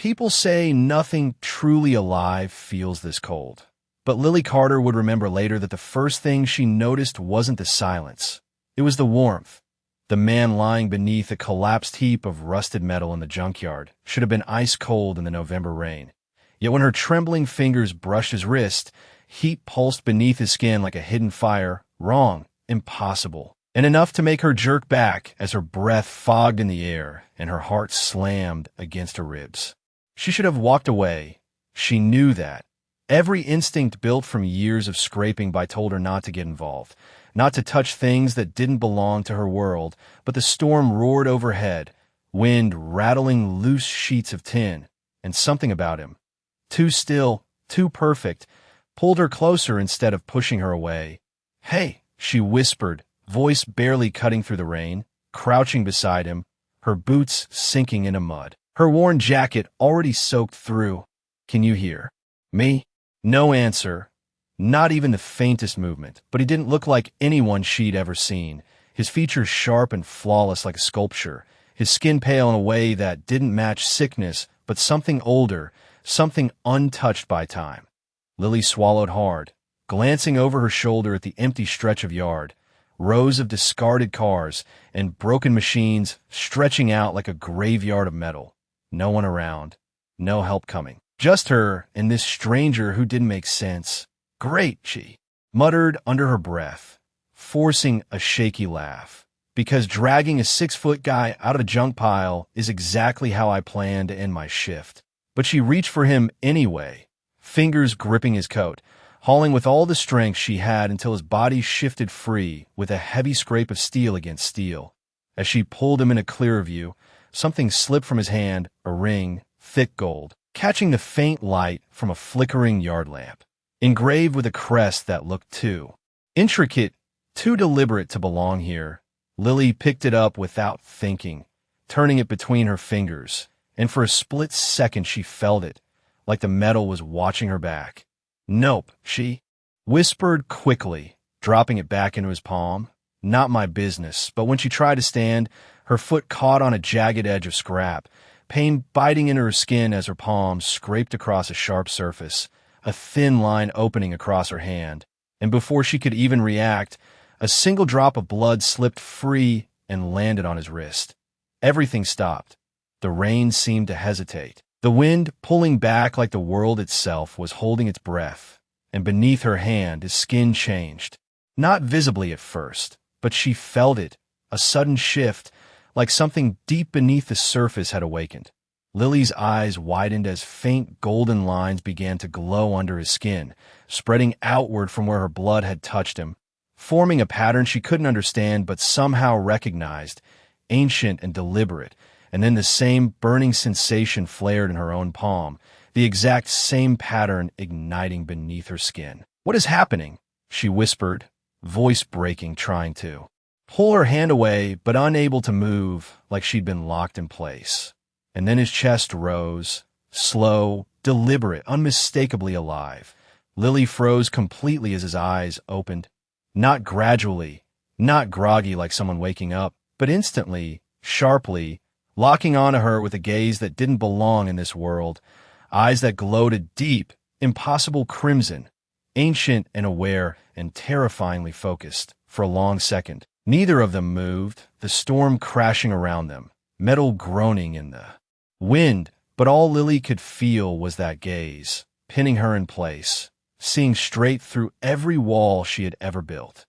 People say nothing truly alive feels this cold. But Lily Carter would remember later that the first thing she noticed wasn't the silence. It was the warmth. The man lying beneath a collapsed heap of rusted metal in the junkyard should have been ice cold in the November rain. Yet when her trembling fingers brushed his wrist, heat pulsed beneath his skin like a hidden fire. Wrong. Impossible. And enough to make her jerk back as her breath fogged in the air and her heart slammed against her ribs. She should have walked away. She knew that. Every instinct built from years of scraping by told her not to get involved, not to touch things that didn't belong to her world, but the storm roared overhead, wind rattling loose sheets of tin, and something about him, too still, too perfect, pulled her closer instead of pushing her away. "Hey," she whispered, voice barely cutting through the rain, crouching beside him, her boots sinking into mud, her worn jacket already soaked through. "Can you hear me?" No answer, not even the faintest movement, but he didn't look like anyone she'd ever seen, his features sharp and flawless like a sculpture, his skin pale in a way that didn't match sickness, but something older, something untouched by time. Lily swallowed hard, glancing over her shoulder at the empty stretch of yard, rows of discarded cars and broken machines stretching out like a graveyard of metal. No one around, no help coming. Just her and this stranger who didn't make sense. "Great," she muttered under her breath, forcing a shaky laugh. "Because dragging a 6-foot guy out of a junk pile is exactly how I plan to end my shift." But she reached for him anyway, fingers gripping his coat, hauling with all the strength she had until his body shifted free with a heavy scrape of steel against steel. As she pulled him into clearer view, something slipped from his hand, a ring, thick gold, catching the faint light from a flickering yard lamp, engraved with a crest that looked too intricate, too deliberate to belong here. Lily picked it up without thinking, turning it between her fingers, and for a split second she felt it, like the metal was watching her back. "Nope," she whispered quickly, dropping it back into his palm. "Not my business." But when she tried to stand, her foot caught on a jagged edge of scrap, pain biting into her skin as her palms scraped across a sharp surface, a thin line opening across her hand. And before she could even react, a single drop of blood slipped free and landed on his wrist. Everything stopped. The rain seemed to hesitate. The wind, pulling back like the world itself, was holding its breath. And beneath her hand, his skin changed. Not visibly at first, but she felt it, a sudden shift, like something deep beneath the surface had awakened. Lily's eyes widened as faint golden lines began to glow under his skin, spreading outward from where her blood had touched him, forming a pattern she couldn't understand but somehow recognized, ancient and deliberate. And then the same burning sensation flared in her own palm, the exact same pattern igniting beneath her skin. "What is happening?" she whispered, voice breaking, trying to pull her hand away, but unable to move, like she'd been locked in place. And then his chest rose, slow, deliberate, unmistakably alive. Lily froze completely as his eyes opened. Not gradually, not groggy like someone waking up, but instantly, sharply, locking onto her with a gaze that didn't belong in this world, eyes that glowed a deep, impossible crimson, ancient and aware and terrifyingly focused. For a long second, neither of them moved, the storm crashing around them, metal groaning in the wind, but all Lily could feel was that gaze, pinning her in place, seeing straight through every wall she had ever built.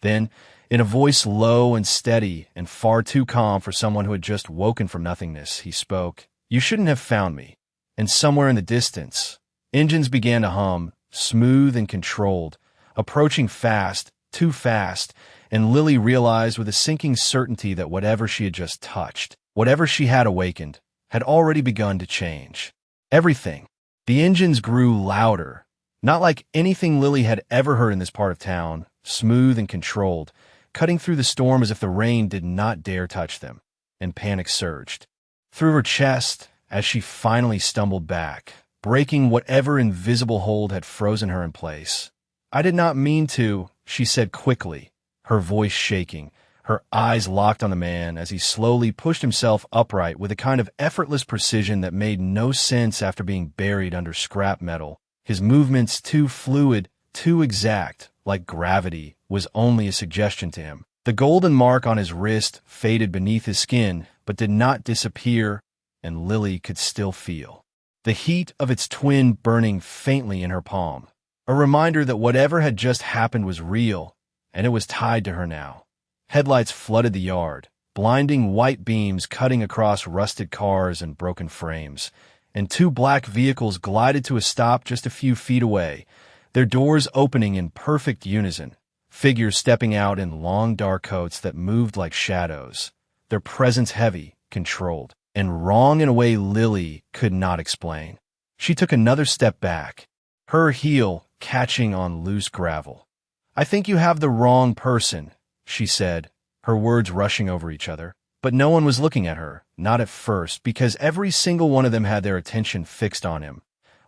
Then, in a voice low and steady and far too calm for someone who had just woken from nothingness, he spoke. "You shouldn't have found me." And somewhere in the distance, engines began to hum, smooth and controlled, approaching fast, too fast, and Lily realized with a sinking certainty that whatever she had just touched, whatever she had awakened, had already begun to change. Everything. The engines grew louder, not like anything Lily had ever heard in this part of town, smooth and controlled, cutting through the storm as if the rain did not dare touch them, and panic surged through her chest as she finally stumbled back, breaking whatever invisible hold had frozen her in place. "I did not mean to," she said quickly, her voice shaking, Her eyes locked on the man as he slowly pushed himself upright with a kind of effortless precision that made no sense after being buried under scrap metal. His movements too fluid, too exact, like gravity, was only a suggestion to him. The golden mark on his wrist faded beneath his skin, but did not disappear, and Lily could still feel the heat of its twin burning faintly in her palm. A reminder that whatever had just happened was real, and it was tied to her now. Headlights flooded the yard, blinding white beams cutting across rusted cars and broken frames, and two black vehicles glided to a stop just a few feet away, their doors opening in perfect unison, figures stepping out in long dark coats that moved like shadows, their presence heavy, controlled, and wrong in a way Lily could not explain. She took another step back, her heel catching on loose gravel. "I think you have the wrong person," she said, her words rushing over each other. But no one was looking at her, not at first, because every single one of them had their attention fixed on him.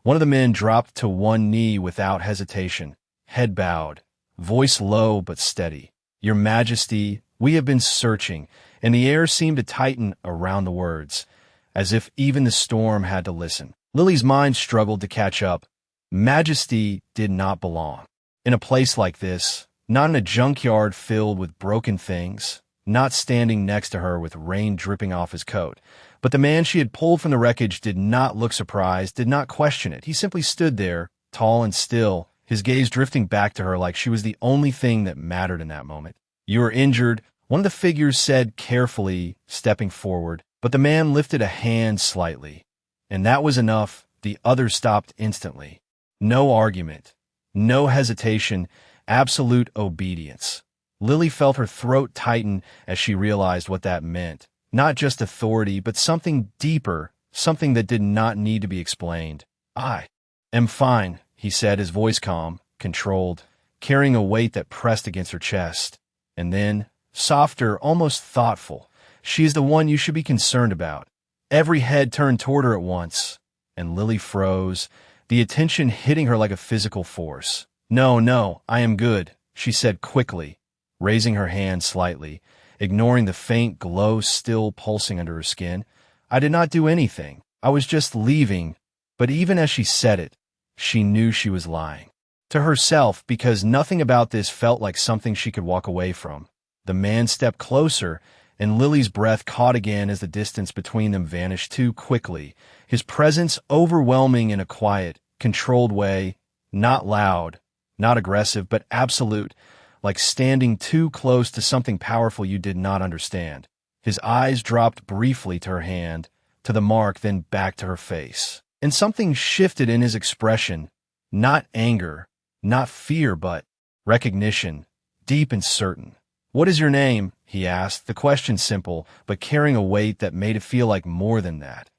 One of the men dropped to one knee without hesitation, head bowed, voice low but steady. "Your Majesty, we have been searching," and the air seemed to tighten around the words, as if even the storm had to listen. Lily's mind struggled to catch up. Majesty did not belong in a place like this. Not in a junkyard filled with broken things, not standing next to her with rain dripping off his coat. But the man she had pulled from the wreckage did not look surprised, did not question it. He simply stood there, tall and still, his gaze drifting back to her like she was the only thing that mattered in that moment. "You are injured," one of the figures said carefully, stepping forward, but the man lifted a hand slightly. And that was enough. The other stopped instantly. No argument, no hesitation, absolute obedience. Lily felt her throat tighten as she realized what that meant. Not just authority, but something deeper, something that did not need to be explained. "I am fine," he said, his voice calm, controlled, carrying a weight that pressed against her chest. And then, softer, almost thoughtful, "She is the one you should be concerned about." Every head turned toward her at once, and Lily froze, the attention hitting her like a physical force. No, I am good," she said quickly, raising her hand slightly, ignoring the faint glow still pulsing under her skin. "I did not do anything. I was just leaving." But even as she said it, she knew she was lying. To herself, because nothing about this felt like something she could walk away from. The man stepped closer, and Lily's breath caught again as the distance between them vanished too quickly, his presence overwhelming in a quiet, controlled way, not loud, not aggressive, but absolute, like standing too close to something powerful you did not understand. His eyes dropped briefly to her hand, to the mark, then back to her face. And something shifted in his expression, not anger, not fear, but recognition, deep and certain. "What is your name?" he asked, the question simple, but carrying a weight that made it feel like more than that.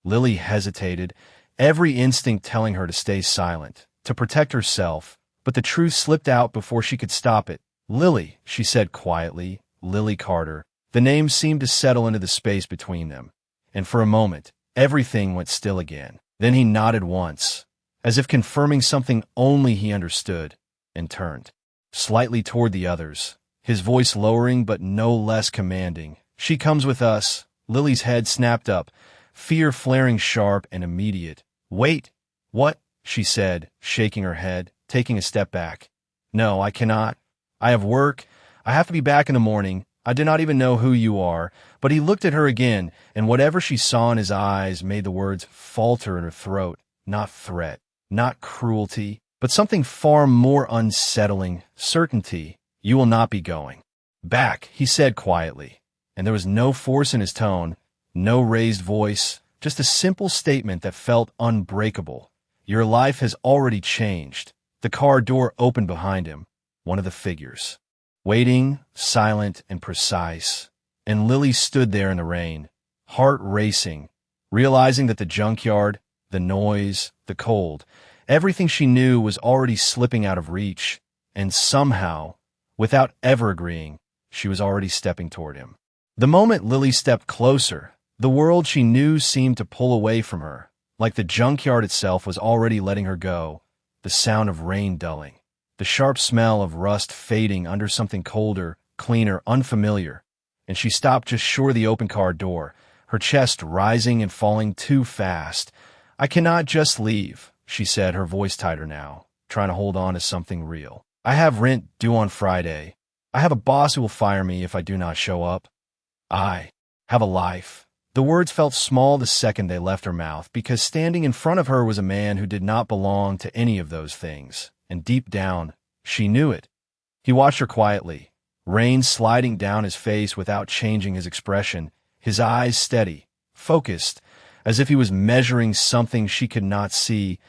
Lily hesitated, every instinct telling her to stay silent, to protect herself, but the truth slipped out before she could stop it. "Lily," she said quietly, "Lily Carter." The name seemed to settle into the space between them, and for a moment, everything went still again. Then he nodded once, as if confirming something only he understood, and turned slightly toward the others, his voice lowering but no less commanding. "She comes with us." Lily's head snapped up, fear flaring sharp and immediate. "Wait, what?" she said, shaking her head, taking a step back. "No, I cannot. I have work. I have to be back in the morning. I do not even know who you are." But he looked at her again, and whatever she saw in his eyes made the words falter in her throat. Not threat, not cruelty, but something far more unsettling, certainty. "You will not be going back," he said quietly, and there was no force in his tone, no raised voice, just a simple statement that felt unbreakable. "Your life has already changed." The car door opened behind him, one of the figures, waiting, silent and precise, and Lily stood there in the rain, heart racing, realizing that the junkyard, the noise, the cold, everything she knew was already slipping out of reach, and somehow, without ever agreeing, she was already stepping toward him. The moment Lily stepped closer, the world she knew seemed to pull away from her, like the junkyard itself was already letting her go, the sound of rain dulling, the sharp smell of rust fading under something colder, cleaner, unfamiliar, and she stopped just short of the open car door, her chest rising and falling too fast. "I cannot just leave," she said, her voice tighter now, trying to hold on to something real. "I have rent due on Friday. I have a boss who will fire me if I do not show up. I have a life." The words felt small the second they left her mouth, because standing in front of her was a man who did not belong to any of those things, and deep down, she knew it. He watched her quietly, rain sliding down his face without changing his expression, his eyes steady, focused, as if he was measuring something she could not see.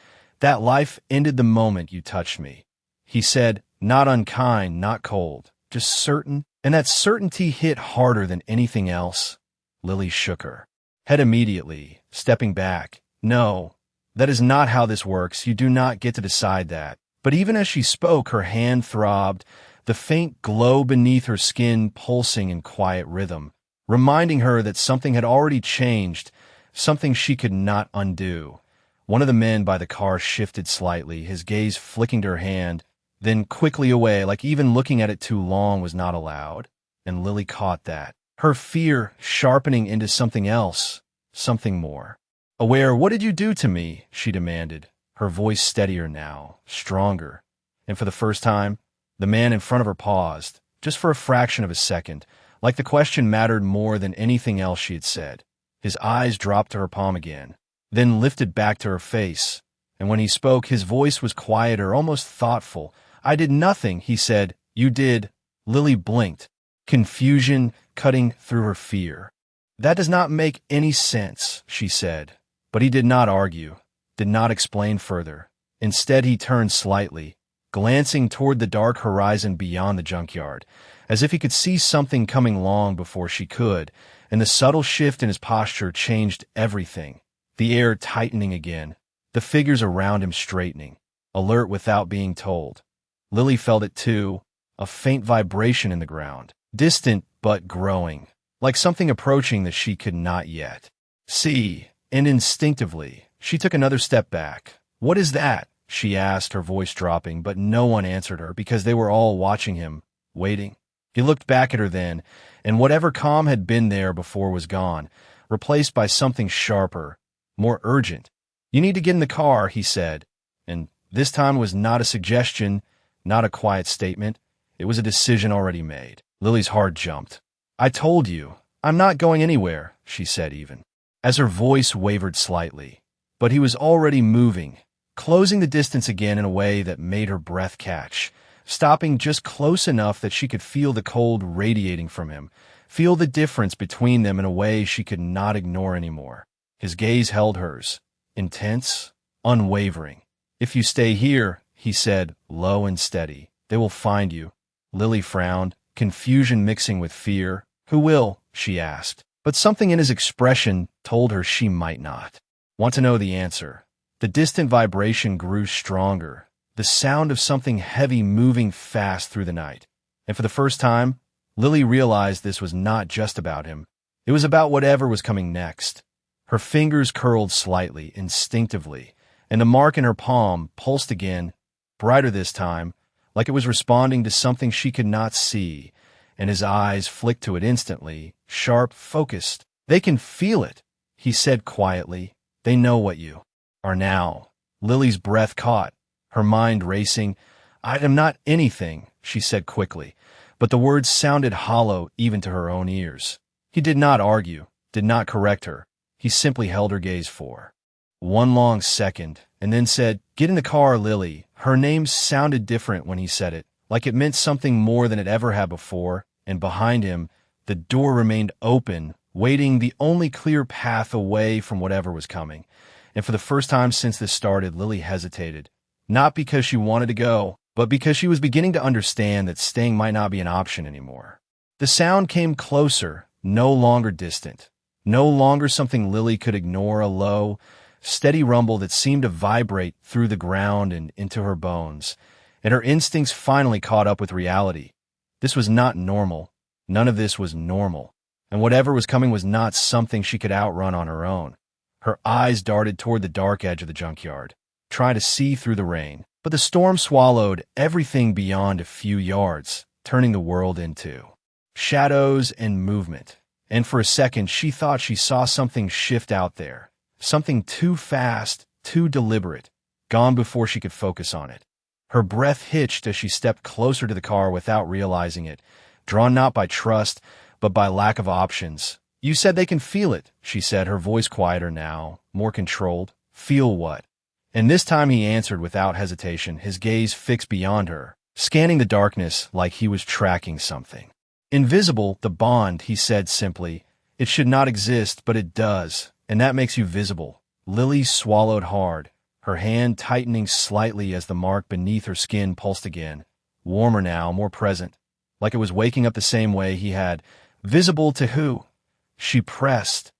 "That life ended the moment you touched me," he said, not unkind, not cold, just certain, and that certainty hit harder than anything else. Lily shook her head immediately, stepping back. "No, that is not how this works. You do not get to decide that." But even as she spoke, her hand throbbed, the faint glow beneath her skin pulsing in quiet rhythm, reminding her that something had already changed, something she could not undo. One of the men by the car shifted slightly, his gaze flicking to her hand, then quickly away, like even looking at it too long was not allowed. And Lily caught that, her fear sharpening into something else, something more. "Aware, what did you do to me?" she demanded, her voice steadier now, stronger. And for the first time, the man in front of her paused, just for a fraction of a second, like the question mattered more than anything else she had said. His eyes dropped to her palm again, then lifted back to her face, and when he spoke, his voice was quieter, almost thoughtful. "I did nothing," he said. "You did." Lily blinked, confusion cutting through her fear. "That does not make any sense," she said. But he did not argue, did not explain further. Instead, he turned slightly, glancing toward the dark horizon beyond the junkyard, as if he could see something coming long before she could, and the subtle shift in his posture changed everything. The air tightening again, the figures around him straightening, alert without being told. Lily felt it too, a faint vibration in the ground, distant but growing, like something approaching that she could not yet see, and instinctively, she took another step back. "What is that?" she asked, her voice dropping, but no one answered her because they were all watching him, waiting. He looked back at her then, and whatever calm had been there before was gone, replaced by something sharper, more urgent. "You need to get in the car," he said, and this time was not a suggestion, not a quiet statement. It was a decision already made. Lily's heart jumped. "I told you, I'm not going anywhere," she said even, as her voice wavered slightly. But he was already moving, closing the distance again in a way that made her breath catch, stopping just close enough that she could feel the cold radiating from him, feel the difference between them in a way she could not ignore anymore. His gaze held hers, intense, unwavering. "If you stay here," he said, low and steady, "they will find you." Lily frowned, confusion mixing with fear. "Who will?" she asked. But something in his expression told her she might not want to know the answer. The distant vibration grew stronger, the sound of something heavy moving fast through the night. And for the first time, Lily realized this was not just about him. It was about whatever was coming next. Her fingers curled slightly, instinctively, and the mark in her palm pulsed again, brighter this time, like it was responding to something she could not see, and his eyes flicked to it instantly, sharp, focused. "They can feel it," he said quietly. "They know what you are now." Lily's breath caught, her mind racing. "I am not anything," she said quickly, but the words sounded hollow even to her own ears. He did not argue, did not correct her. He simply held her gaze for one long second, and then said, "Get in the car, Lily." Her name sounded different when he said it, like it meant something more than it ever had before, and behind him, the door remained open, waiting, the only clear path away from whatever was coming. And for the first time since this started, Lily hesitated, not because she wanted to go, but because she was beginning to understand that staying might not be an option anymore. The sound came closer, no longer distant, no longer something Lily could ignore, a low, steady rumble that seemed to vibrate through the ground and into her bones, and her instincts finally caught up with reality. This was not normal. None of this was normal, and whatever was coming was not something she could outrun on her own. Her eyes darted toward the dark edge of the junkyard, trying to see through the rain, but the storm swallowed everything beyond a few yards, turning the world into shadows and movement. And for a second, she thought she saw something shift out there. Something too fast, too deliberate, gone before she could focus on it. Her breath hitched as she stepped closer to the car without realizing it, drawn not by trust, but by lack of options. "You said they can feel it," she said, her voice quieter now, more controlled. "Feel what?" And this time he answered without hesitation, his gaze fixed beyond her, scanning the darkness like he was tracking something. "Invisible, the bond," he said simply. "It should not exist, but it does, and that makes you visible." Lily swallowed hard, her hand tightening slightly as the mark beneath her skin pulsed again, warmer now, more present, like it was waking up the same way he had. Visible to who? She pressed,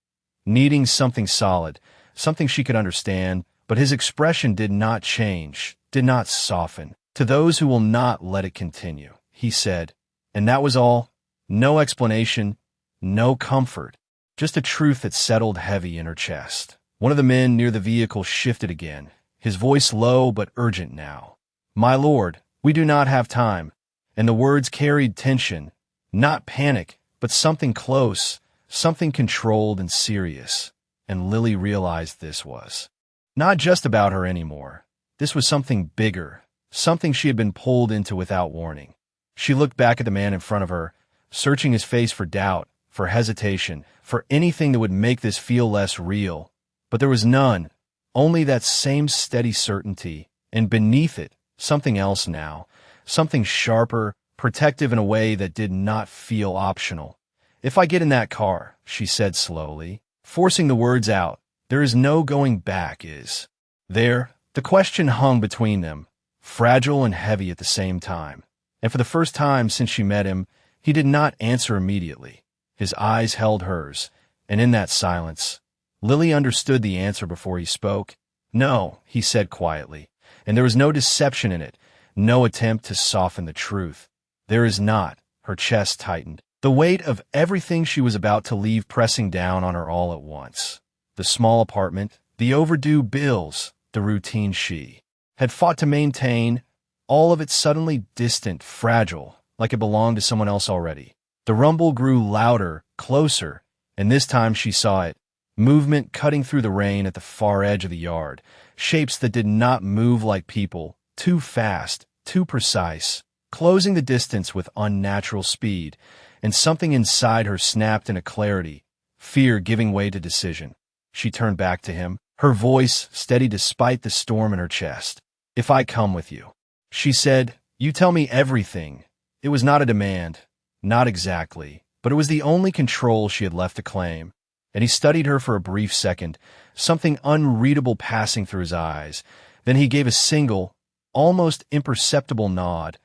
needing something solid, something she could understand, but his expression did not change, did not soften. "To those who will not let it continue," he said. And that was all. No explanation, no comfort, just a truth that settled heavy in her chest. One of the men near the vehicle shifted again, his voice low but urgent now. "My lord, we do not have time." And the words carried tension, not panic, but something close, something controlled and serious. And Lily realized this was not just about her anymore. This was something bigger, something she had been pulled into without warning. She looked back at the man in front of her, searching his face for doubt, for hesitation, for anything that would make this feel less real. But there was none, only that same steady certainty, and beneath it, something else now, something sharper, protective in a way that did not feel optional. "If I get in that car," she said slowly, forcing the words out, "there is no going back, is there?" The question hung between them, fragile and heavy at the same time. And for the first time since she met him, he did not answer immediately. His eyes held hers, and in that silence, Lily understood the answer before he spoke. "No," he said quietly, and there was no deception in it, no attempt to soften the truth. "There is not." Her chest tightened, the weight of everything she was about to leave pressing down on her all at once. The small apartment, the overdue bills, the routine she had fought to maintain, all of it suddenly distant, fragile, like it belonged to someone else already. The rumble grew louder, closer, and this time she saw it. Movement cutting through the rain at the far edge of the yard. Shapes that did not move like people, too fast, too precise, closing the distance with unnatural speed, and something inside her snapped into clarity, fear giving way to decision. She turned back to him, her voice steady despite the storm in her chest. "If I come with you," she said, "you tell me everything." It was not a demand, not exactly, but it was the only control she had left to claim. And he studied her for a brief second, something unreadable passing through his eyes. Then he gave a single, almost imperceptible nod.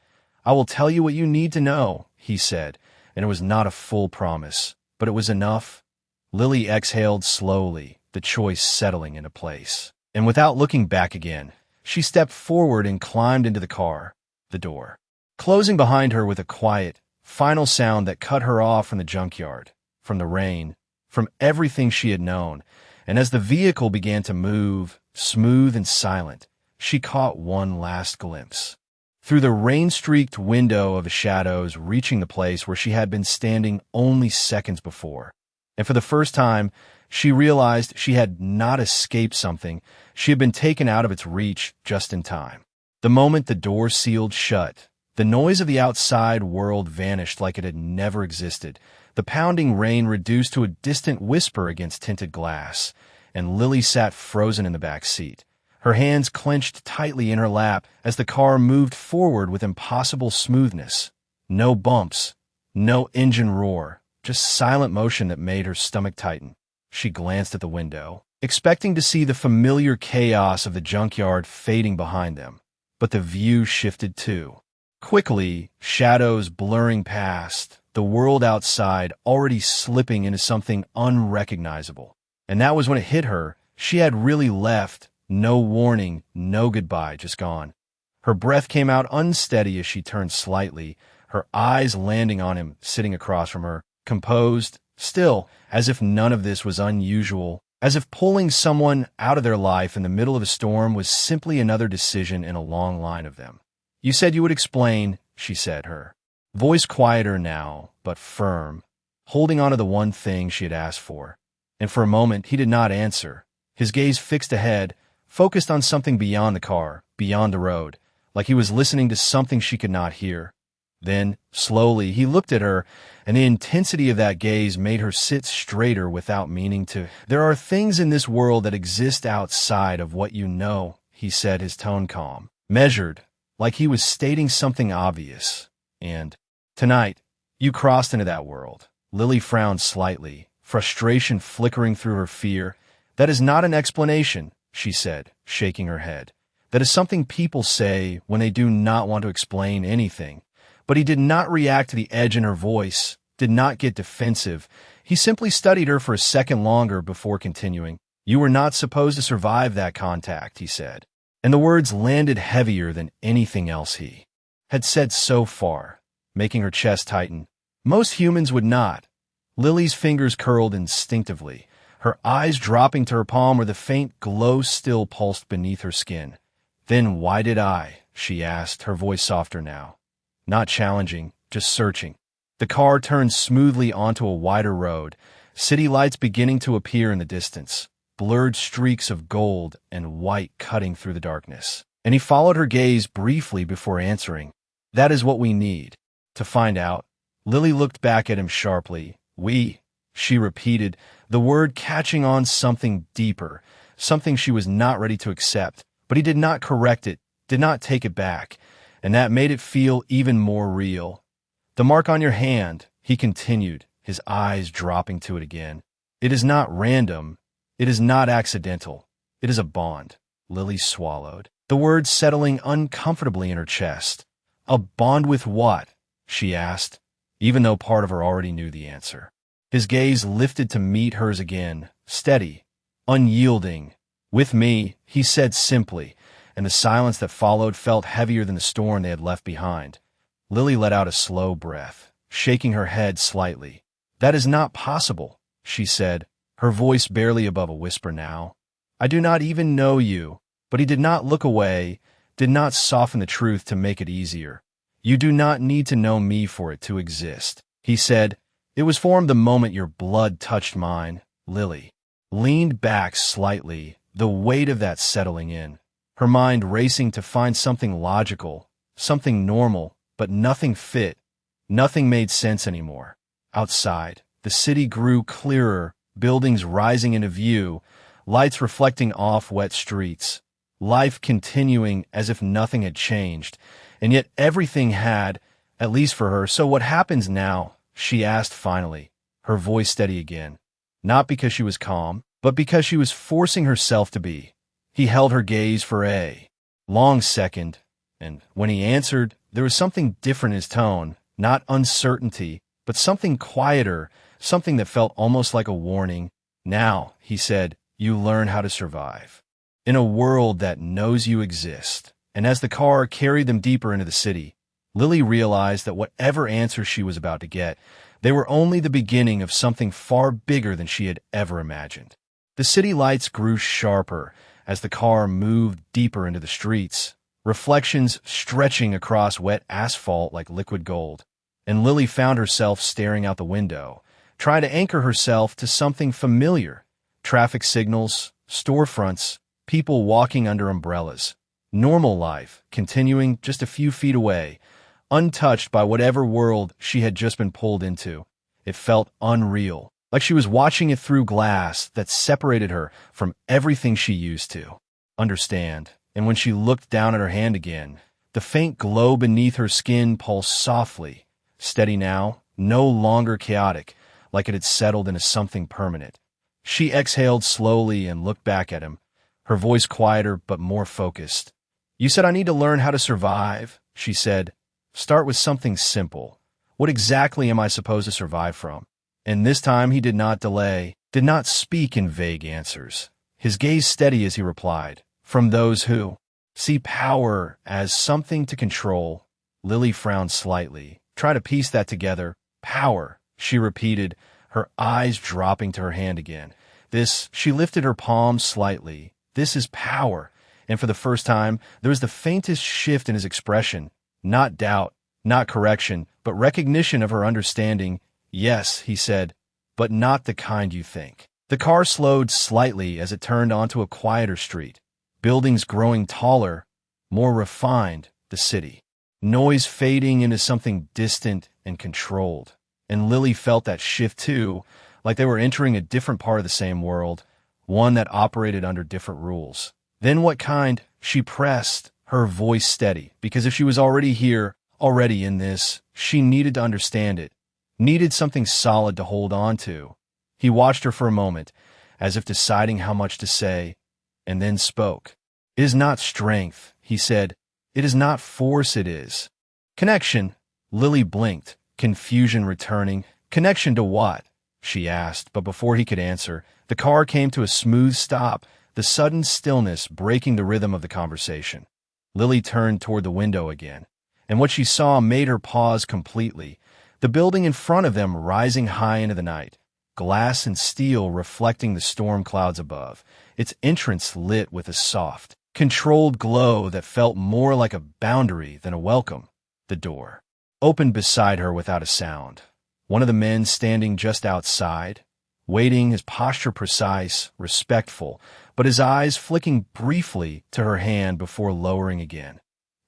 "I will tell you what you need to know," he said, and it was not a full promise, but it was enough. Lily exhaled slowly, the choice settling into place. And without looking back again, she stepped forward and climbed into the car, the door closing behind her with a quiet, final sound that cut her off from the junkyard, from the rain, from everything she had known. And as the vehicle began to move, smooth and silent, she caught one last glimpse. Through the rain-streaked window of the shadows, reaching the place where she had been standing only seconds before. And for the first time, she realized she had not escaped something. She had been taken out of its reach just in time. The moment the door sealed shut, the noise of the outside world vanished like it had never existed. The pounding rain reduced to a distant whisper against tinted glass, and Lily sat frozen in the back seat, her hands clenched tightly in her lap as the car moved forward with impossible smoothness. No bumps, no engine roar, just silent motion that made her stomach tighten. She glanced at the window, expecting to see the familiar chaos of the junkyard fading behind them. But the view shifted too. Quickly, shadows blurring past, the world outside already slipping into something unrecognizable. And that was when it hit her. She had really left. No warning, no goodbye, just gone. Her breath came out unsteady as she turned slightly, her eyes landing on him sitting across from her, composed, still, as if none of this was unusual, as if pulling someone out of their life in the middle of a storm was simply another decision in a long line of them. "You said you would explain," she said, her voice quieter now, but firm, holding on to the one thing she had asked for. And for a moment, he did not answer. His gaze fixed ahead, focused on something beyond the car, beyond the road, like he was listening to something she could not hear. Then, slowly, he looked at her, and the intensity of that gaze made her sit straighter without meaning to. "There are things in this world that exist outside of what you know," he said, his tone calm, measured, like he was stating something obvious. "And tonight, you crossed into that world." Lily frowned slightly, frustration flickering through her fear. "That is not an explanation," she said, shaking her head. "That is something people say when they do not want to explain anything." But he did not react to the edge in her voice, did not get defensive. He simply studied her for a second longer before continuing. "You were not supposed to survive that contact," he said. And the words landed heavier than anything else he had said so far, making her chest tighten. Most humans would not. Lily's fingers curled instinctively, her eyes dropping to her palm where the faint glow still pulsed beneath her skin. "Then why did I?" she asked, her voice softer now. Not challenging, just searching. The car turned smoothly onto a wider road, city lights beginning to appear in the distance, blurred streaks of gold and white cutting through the darkness. And he followed her gaze briefly before answering. "That is what we need. To find out." Lily looked back at him sharply. "We," she repeated, the word catching on something deeper, something she was not ready to accept. But he did not correct it, did not take it back, and that made it feel even more real. "The mark on your hand," he continued, his eyes dropping to it again. "It is not random. It is not accidental. It is a bond." Lily swallowed, the words settling uncomfortably in her chest. "A bond with what?" she asked, even though part of her already knew the answer. His gaze lifted to meet hers again, steady, unyielding. "With me," he said simply, and the silence that followed felt heavier than the storm they had left behind. Lily let out a slow breath, shaking her head slightly. "That is not possible," she said, her voice barely above a whisper now. "I do not even know you." But he did not look away, did not soften the truth to make it easier. "You do not need to know me for it to exist," he said. "It was formed the moment your blood touched mine." Lily leaned back slightly, the weight of that settling in, her mind racing to find something logical, something normal, but nothing fit, nothing made sense anymore. Outside, the city grew clearer, buildings rising into view, lights reflecting off wet streets, life continuing as if nothing had changed, and yet everything had, at least for her. "So what happens now?" she asked finally, her voice steady again. Not because she was calm, but because she was forcing herself to be. He held her gaze for a long second, and when he answered, there was something different in his tone, not uncertainty, but something quieter, something that felt almost like a warning. "Now," he said, "you learn how to survive in a world that knows you exist." And as the car carried them deeper into the city, Lily realized that whatever answers she was about to get, they were only the beginning of something far bigger than she had ever imagined. The city lights grew sharper as the car moved deeper into the streets, reflections stretching across wet asphalt like liquid gold. And Lily found herself staring out the window, trying to anchor herself to something familiar. Traffic signals, storefronts, people walking under umbrellas. Normal life, continuing just a few feet away, untouched by whatever world she had just been pulled into. It felt unreal, like she was watching it through glass that separated her from everything she used to understand. And when she looked down at her hand again, the faint glow beneath her skin pulsed softly, steady now, no longer chaotic, like it had settled into something permanent. She exhaled slowly and looked back at him, her voice quieter but more focused. "You said I need to learn how to survive," she said. "Start with something simple. What exactly am I supposed to survive from?" And this time he did not delay, did not speak in vague answers. His gaze steady as he replied, "From those who see power as something to control." Lily frowned slightly, trying to piece that together. "Power," she repeated, her eyes dropping to her hand again. She lifted her palm slightly. "This is power." And for the first time, there was the faintest shift in his expression. Not doubt, Not correction, but recognition of her understanding. Yes, he said, but not the kind you think. The car slowed slightly as it turned onto a quieter street. Buildings growing taller, more refined, the city. Noise fading into something distant and controlled. And Lily felt that shift too, like they were entering a different part of the same world, one that operated under different rules. Then what kind? She pressed, her voice steady, because if she was already here, already in this, she needed to understand it, needed something solid to hold on to. He watched her for a moment, as if deciding how much to say, and then spoke. It is not strength, he said. It is not force, it is connection. Lily blinked, confusion returning. Connection to what? She asked, but before he could answer, the car came to a smooth stop, the sudden stillness breaking the rhythm of the conversation. Lily turned toward the window again, and what she saw made her pause completely. The building in front of them rising high into the night, glass and steel reflecting the storm clouds above, its entrance lit with a soft, controlled glow that felt more like a boundary than a welcome. The door opened beside her without a sound. One of the men standing just outside, waiting, his posture precise, respectful, but his eyes flicking briefly to her hand before lowering again.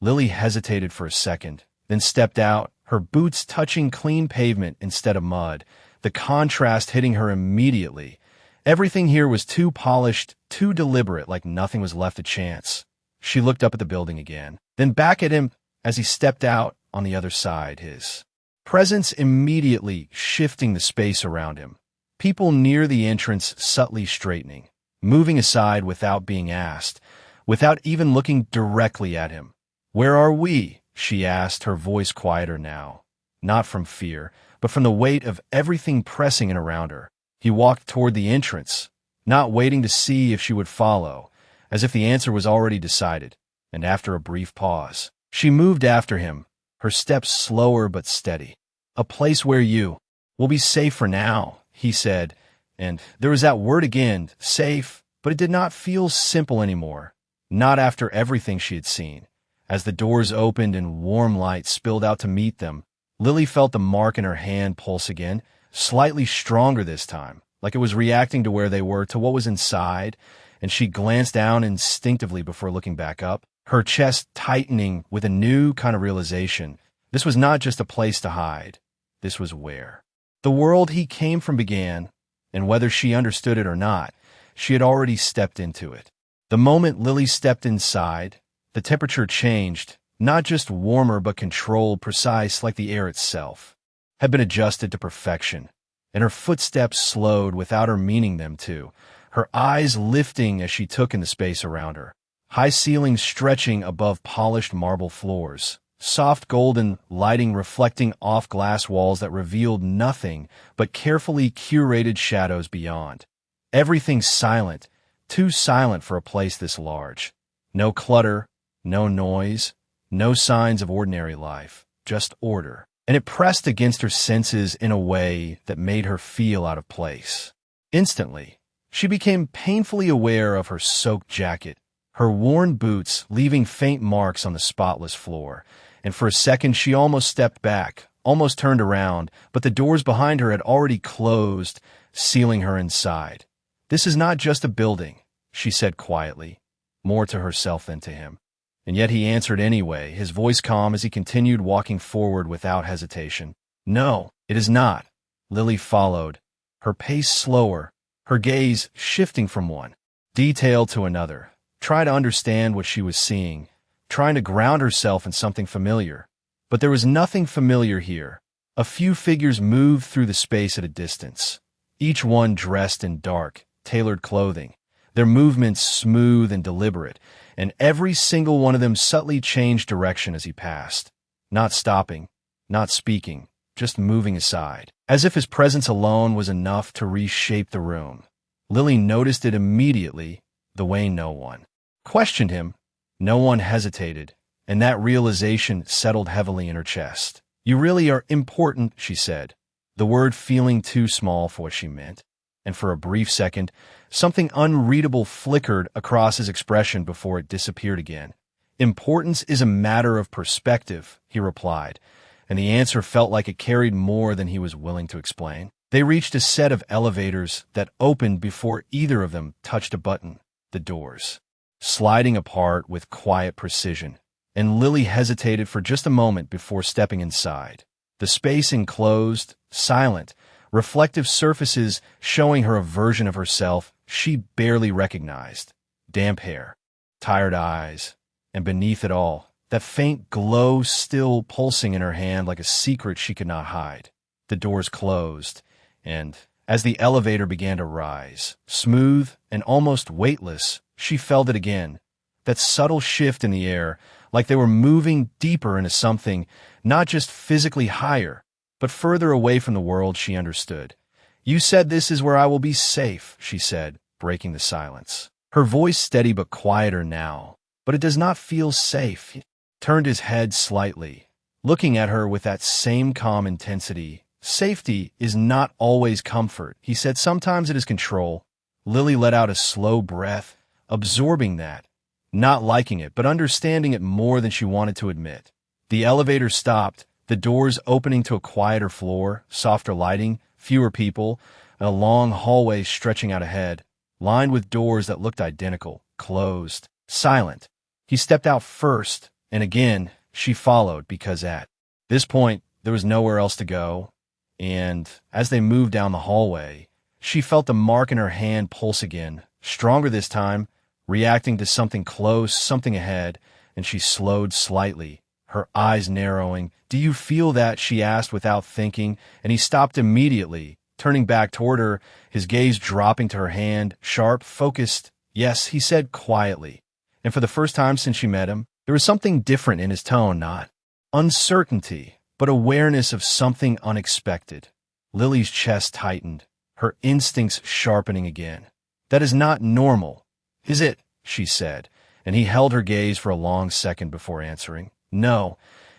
Lily hesitated for a second, then stepped out, her boots touching clean pavement instead of mud, the contrast hitting her immediately. Everything here was too polished, too deliberate, like nothing was left to chance. She looked up at the building again, then back at him as he stepped out on the other side, his presence immediately shifting the space around him. People near the entrance subtly straightening, moving aside without being asked, without even looking directly at him. "Where are we?" she asked, her voice quieter now. Not from fear, but from the weight of everything pressing in around her. He walked toward the entrance, not waiting to see if she would follow, as if the answer was already decided, and after a brief pause, she moved after him, her steps slower but steady. "A place where you will be safe for now," he said, and there was that word again, safe, but it did not feel simple anymore, not after everything she had seen. As the doors opened and warm light spilled out to meet them, Lily felt the mark in her hand pulse again, slightly stronger this time, like it was reacting to where they were, to what was inside, and she glanced down instinctively before looking back up, her chest tightening with a new kind of realization. This was not just a place to hide. This was where the world he came from began, and whether she understood it or not, she had already stepped into it. The moment Lily stepped inside, the temperature changed, not just warmer but controlled, precise, like the air itself had been adjusted to perfection, and her footsteps slowed without her meaning them to, her eyes lifting as she took in the space around her. High ceilings stretching above polished marble floors, soft golden lighting reflecting off glass walls that revealed nothing but carefully curated shadows beyond. Everything silent, too silent for a place this large. No clutter, no noise, no signs of ordinary life, just order. And it pressed against her senses in a way that made her feel out of place. Instantly, she became painfully aware of her soaked jacket, her worn boots leaving faint marks on the spotless floor, and for a second she almost stepped back, almost turned around, but the doors behind her had already closed, sealing her inside. "This is not just a building," she said quietly, more to herself than to him. And yet he answered anyway, his voice calm as he continued walking forward without hesitation. "No, it is not." Lily followed, her pace slower, her gaze shifting from one detail to another, trying to understand what she was seeing, trying to ground herself in something familiar. But there was nothing familiar here. A few figures moved through the space at a distance, each one dressed in dark, tailored clothing, their movements smooth and deliberate, and every single one of them subtly changed direction as he passed, not stopping, not speaking, just moving aside, as if his presence alone was enough to reshape the room. Lily noticed it immediately, the way no one questioned him, no one hesitated, and that realization settled heavily in her chest. "You really are important," she said, the word feeling too small for what she meant. And for a brief second, something unreadable flickered across his expression before it disappeared again. "Importance is a matter of perspective," he replied, and the answer felt like it carried more than he was willing to explain. They reached a set of elevators that opened before either of them touched a button, the doors sliding apart with quiet precision, and Lily hesitated for just a moment before stepping inside. The space enclosed, silent, reflective surfaces showing her a version of herself she barely recognized. Damp hair, tired eyes, and beneath it all, that faint glow still pulsing in her hand like a secret she could not hide. The doors closed, and as the elevator began to rise, smooth and almost weightless, she felt it again. That subtle shift in the air, like they were moving deeper into something, not just physically higher, but further away from the world she understood. "You said this is where I will be safe," she said, breaking the silence. Her voice steady but quieter now. "But it does not feel safe." He turned his head slightly, looking at her with that same calm intensity. "Safety is not always comfort," he said. "Sometimes it is control." Lily let out a slow breath, absorbing that, not liking it, but understanding it more than she wanted to admit. The elevator stopped, the doors opening to a quieter floor, softer lighting, fewer people, and a long hallway stretching out ahead, lined with doors that looked identical, closed, silent. He stepped out first, and again, she followed, because at this point, there was nowhere else to go, and as they moved down the hallway, she felt the mark in her hand pulse again, stronger this time, reacting to something close, something ahead, and she slowed slightly, her eyes narrowing. "Do you feel that?" she asked without thinking, and he stopped immediately, turning back toward her, his gaze dropping to her hand, sharp, focused. "Yes," he said quietly, and for the first time since she met him, there was something different in his tone, not uncertainty, but awareness of something unexpected. Lily's chest tightened, her instincts sharpening again. "That is not normal, is it?" she said, and he held her gaze for a long second before answering. "No,"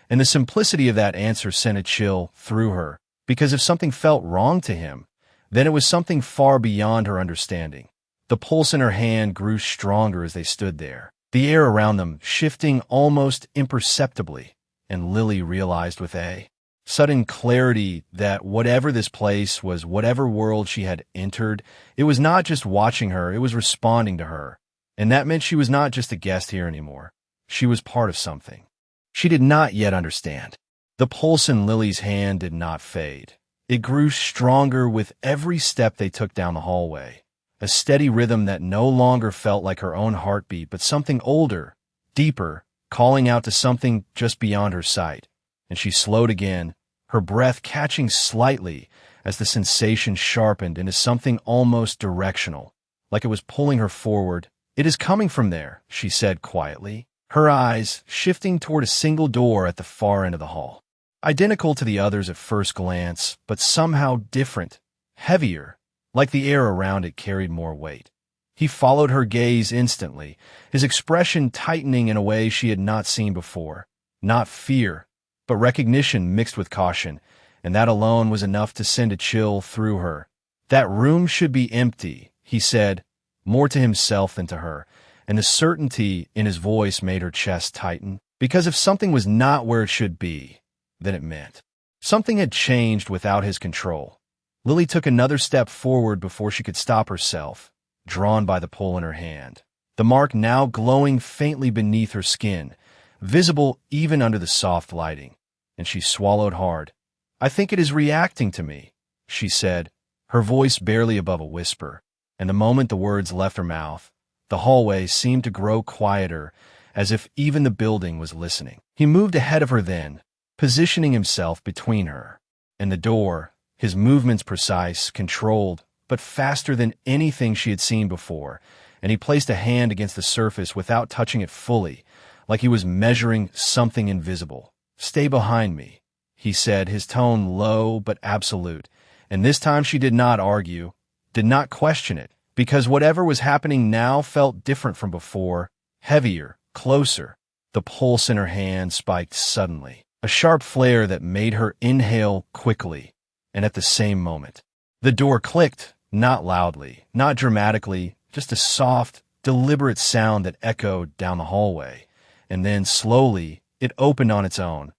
and the simplicity of that answer sent a chill through her, because if something felt wrong to him, then it was something far beyond her understanding. The pulse in her hand grew stronger as they stood there, the air around them shifting almost imperceptibly, and Lily realized with a sudden clarity that whatever this place was, whatever world she had entered, it was not just watching her, it was responding to her. And that meant she was not just a guest here anymore. She was part of something she did not yet understand. The pulse in Lily's hand did not fade. It grew stronger with every step they took down the hallway, a steady rhythm that no longer felt like her own heartbeat, but something older, deeper, calling out to something just beyond her sight. And she slowed again, her breath catching slightly as the sensation sharpened into something almost directional, like it was pulling her forward. "It is coming from there," she said quietly, her eyes shifting toward a single door at the far end of the hall. Identical to the others at first glance, but somehow different, heavier, like the air around it carried more weight. He followed her gaze instantly, his expression tightening in a way she had not seen before. Not fear, but recognition mixed with caution, and that alone was enough to send a chill through her. "That room should be empty," he said, more to himself than to her, and the certainty in his voice made her chest tighten, because if something was not where it should be, then it meant something had changed without his control. Lily took another step forward before she could stop herself, drawn by the pull in her hand, the mark now glowing faintly beneath her skin, visible even under the soft lighting, and she swallowed hard. "I think it is reacting to me," she said, her voice barely above a whisper, and the moment the words left her mouth, the hallway seemed to grow quieter, as if even the building was listening. He moved ahead of her then, positioning himself between her and the door, his movements precise, controlled, but faster than anything she had seen before, and he placed a hand against the surface without touching it fully, like he was measuring something invisible. "Stay behind me," he said, his tone low but absolute, and this time she did not argue, did not question it, because whatever was happening now felt different from before, heavier, closer. The pulse in her hand spiked suddenly, a sharp flare that made her inhale quickly, and at the same moment, the door clicked, not loudly, not dramatically, just a soft, deliberate sound that echoed down the hallway, and then, slowly, it opened on its own,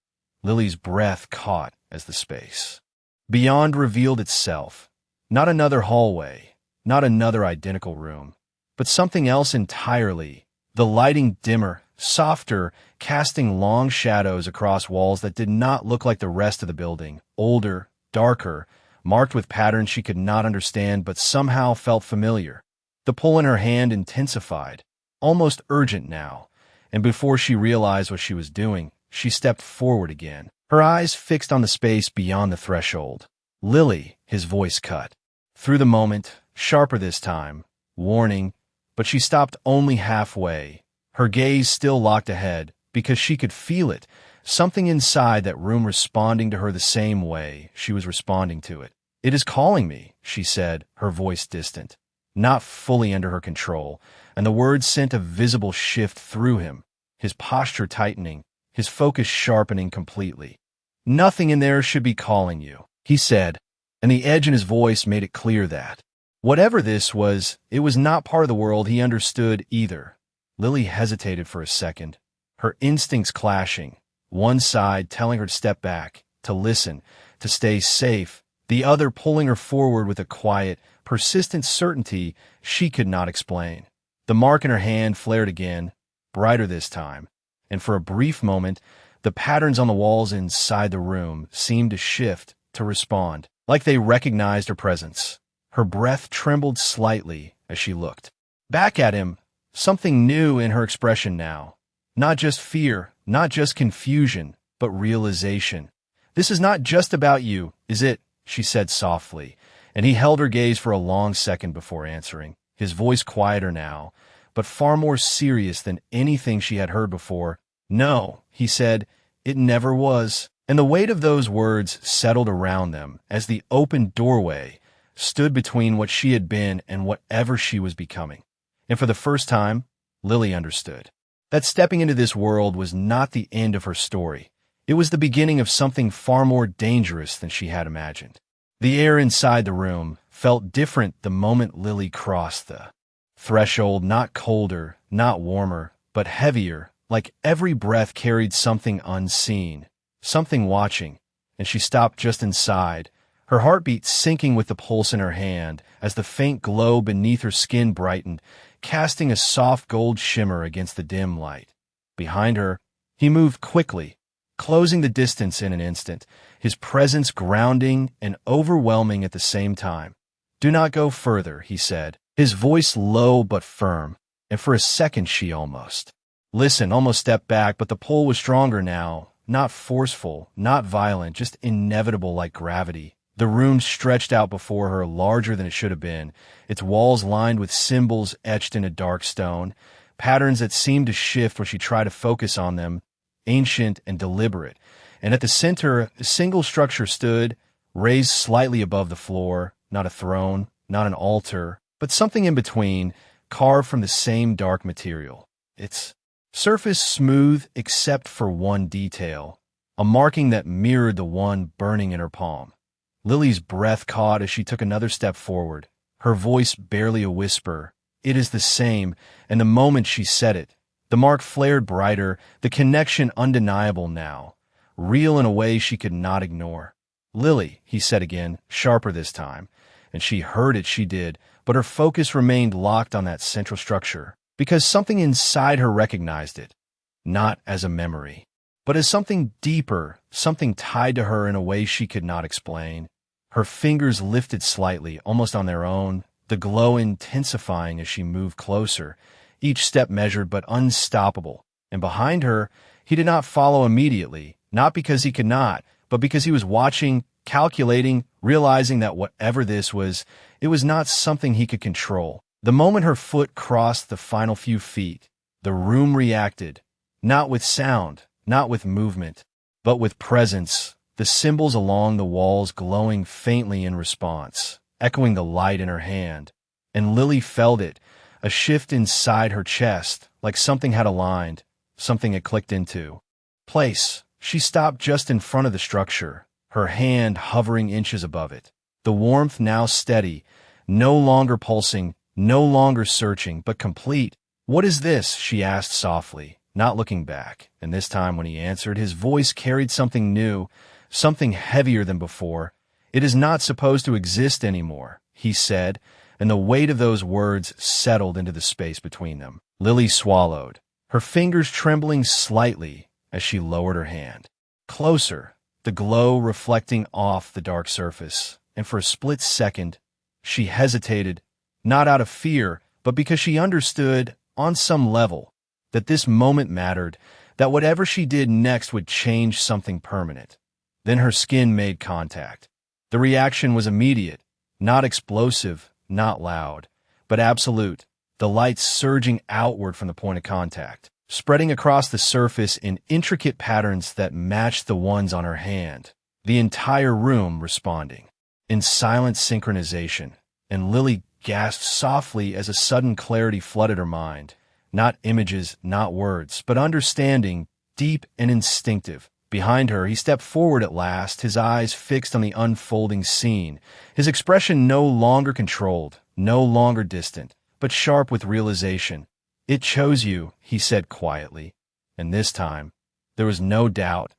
Lily's breath caught as the space beyond revealed itself. Not another hallway, not another identical room, but something else entirely. The lighting dimmer, softer, casting long shadows across walls that did not look like the rest of the building, older, darker, marked with patterns she could not understand but somehow felt familiar. The pull in her hand intensified, almost urgent now, and before she realized what she was doing, she stepped forward again, her eyes fixed on the space beyond the threshold. "Lily," his voice cut through the moment, sharper this time, warning, but she stopped only halfway, her gaze still locked ahead, because she could feel it, something inside that room responding to her the same way she was responding to it. "It is calling me," she said, her voice distant, not fully under her control, and the words sent a visible shift through him, his posture tightening, his focus sharpening completely. "Nothing in there should be calling you," he said, and the edge in his voice made it clear that whatever this was, it was not part of the world he understood either. Lily hesitated for a second, her instincts clashing, one side telling her to step back, to listen, to stay safe, the other pulling her forward with a quiet, persistent certainty she could not explain. The mark in her hand flared again, brighter this time, and for a brief moment, the patterns on the walls inside the room seemed to shift, to respond, like they recognized her presence. Her breath trembled slightly as she looked back at him, something new in her expression now. Not just fear, not just confusion, but realization. "This is not just about you, is it?" she said softly, and he held her gaze for a long second before answering, his voice quieter now, but far more serious than anything she had heard before. "No," he said, "it never was." And the weight of those words settled around them as the open doorway stood between what she had been and whatever she was becoming. And for the first time, Lily understood that stepping into this world was not the end of her story. It was the beginning of something far more dangerous than she had imagined. The air inside the room felt different the moment Lily crossed the threshold, not colder, not warmer, but heavier, like every breath carried something unseen, something watching, and she stopped just inside, her heartbeat syncing with the pulse in her hand as the faint glow beneath her skin brightened, casting a soft gold shimmer against the dim light. Behind her, he moved quickly, closing the distance in an instant, his presence grounding and overwhelming at the same time. "Do not go further," he said, his voice low but firm, and for a second she almost stepped back, but the pull was stronger now, not forceful, not violent, just inevitable like gravity. The room stretched out before her, larger than it should have been, its walls lined with symbols etched into dark stone, patterns that seemed to shift when she tried to focus on them, ancient and deliberate. And at the center, a single structure stood, raised slightly above the floor, not a throne, not an altar, but something in between, carved from the same dark material. Its surface smooth except for one detail, a marking that mirrored the one burning in her palm. Lily's breath caught as she took another step forward, her voice barely a whisper. "It is the same," and the moment she said it, the mark flared brighter, the connection undeniable now, real in a way she could not ignore. "Lily," he said again, sharper this time, and she heard it, she did, but her focus remained locked on that central structure, because something inside her recognized it, not as a memory, but as something deeper, something tied to her in a way she could not explain. Her fingers lifted slightly, almost on their own, the glow intensifying as she moved closer, each step measured but unstoppable. And behind her, he did not follow immediately, not because he could not, but because he was watching, calculating, realizing that whatever this was, it was not something he could control. The moment her foot crossed the final few feet, the room reacted, not with sound, not with movement, but with presence, the symbols along the walls glowing faintly in response, echoing the light in her hand. And Lily felt it, a shift inside her chest, like something had aligned, something had clicked into place. She stopped just in front of the structure, her hand hovering inches above it, the warmth now steady, no longer pulsing, no longer searching, but complete. "What is this?" she asked softly, not looking back, and this time when he answered, his voice carried something new, something heavier than before. "It is not supposed to exist anymore," he said, and the weight of those words settled into the space between them. Lily swallowed, her fingers trembling slightly as she lowered her hand. Closer, the glow reflecting off the dark surface, and for a split second, she hesitated, not out of fear, but because she understood, on some level, that this moment mattered, that whatever she did next would change something permanent. Then her skin made contact. The reaction was immediate, not explosive, not loud, but absolute, the light surging outward from the point of contact, spreading across the surface in intricate patterns that matched the ones on her hand, the entire room responding, in silent synchronization, and Lily gasped softly as a sudden clarity flooded her mind. Not images, not words, but understanding, deep and instinctive. Behind her, he stepped forward at last, his eyes fixed on the unfolding scene, his expression no longer controlled, no longer distant, but sharp with realization. "It chose you," he said quietly, and this time, there was no doubt,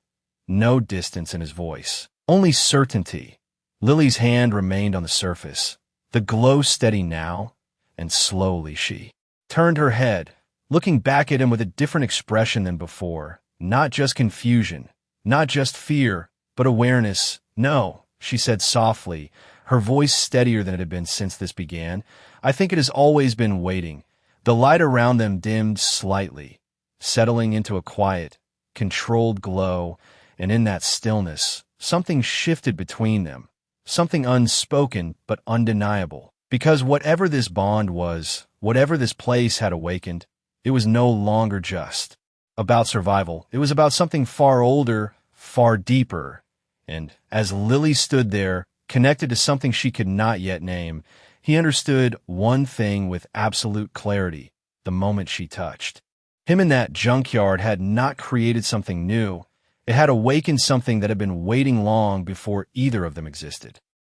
no distance in his voice, only certainty. Lily's hand remained on the surface, the glow steady now, and slowly she turned her head, looking back at him with a different expression than before, not just confusion, not just fear, but awareness. "No," she said softly, her voice steadier than it had been since this began. "I think it has always been waiting." The light around them dimmed slightly, settling into a quiet, controlled glow, and in that stillness, something shifted between them, something unspoken but undeniable. Because whatever this bond was, whatever this place had awakened, it was no longer just about survival. It was about something far older, far deeper. And as Lily stood there, connected to something she could not yet name, he understood one thing with absolute clarity the moment she touched. Him in that junkyard had not created something new. It had awakened something that had been waiting long before either of them existed.